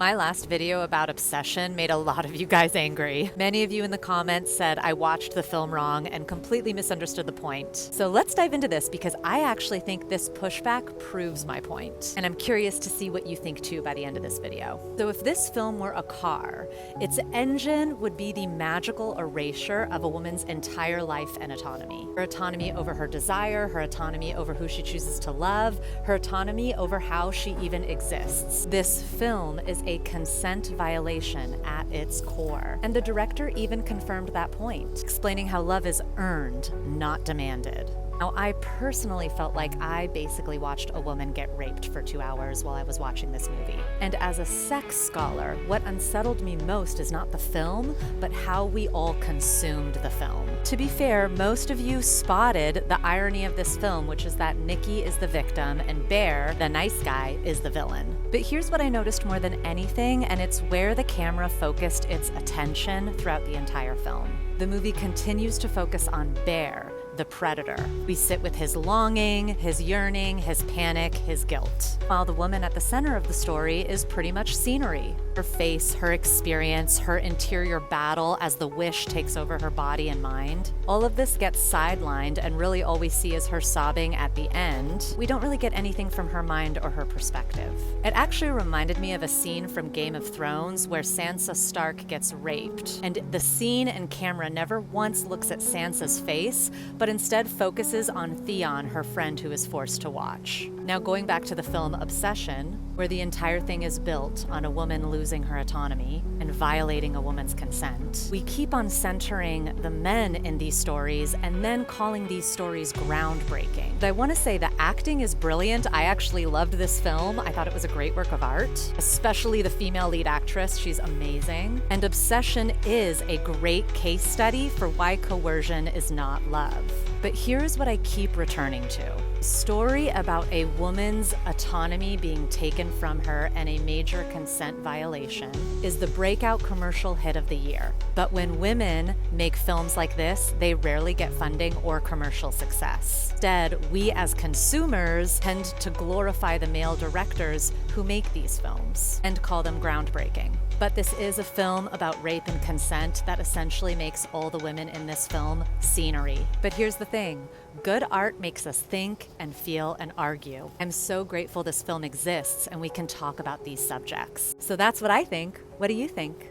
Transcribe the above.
My last video about Obsession made a lot of you guys angry. Many of you in the comments said I watched the film wrong and completely misunderstood the point. So let's dive into this because I actually think this pushback proves my point. And I'm curious to see what you think too by the end of this video. So if this film were a car, its engine would be the magical erasure of a woman's entire life and autonomy. Her autonomy over her desire, her autonomy over who she chooses to love, her autonomy over how she even exists. This film is a consent violation at its core. And the director even confirmed that point, explaining how love is earned, not demanded. Now, I personally felt like I basically watched a woman get raped for 2 hours while I was watching this movie. And as a sex scholar, what unsettled me most is not the film, but how we all consumed the film. To be fair, most of you spotted the irony of this film, which is that Nikki is the victim and Bear, the nice guy, is the villain. But here's what I noticed more than anything, and it's where the camera focused its attention throughout the entire film. The movie continues to focus on Bear, the predator. We sit with his longing, his yearning, his panic, his guilt. While the woman at the center of the story is pretty much scenery. Her face, her experience, her interior battle as the wish takes over her body and mind. All of this gets sidelined, and really all we see is her sobbing at the end. We don't really get anything from her mind or her perspective. It actually reminded me of a scene from Game of Thrones where Sansa Stark gets raped, and the scene and camera never once looks at Sansa's face, but instead focuses on Theon, her friend who is forced to watch. Now, going back to the film Obsession, where the entire thing is built on a woman losing her autonomy and violating a woman's consent, we keep on centering the men in these stories and then calling these stories groundbreaking. But I want to say the acting is brilliant. I actually loved this film. I thought it was a great work of art, especially the female lead actress. She's amazing. And Obsession is a great case study for why coercion is not love. But here's what I keep returning to. A story about a woman's autonomy being taken from her and a major consent violation is the breakout commercial hit of the year. But when women make films like this, they rarely get funding or commercial success. Instead, we as consumers tend to glorify the male directors who make these films and call them groundbreaking. But this is a film about rape and consent that essentially makes all the women in this film scenery. But here's the thing, good art makes us think and feel and argue. I'm so grateful this film exists and we can talk about these subjects. So that's what I think. What do you think?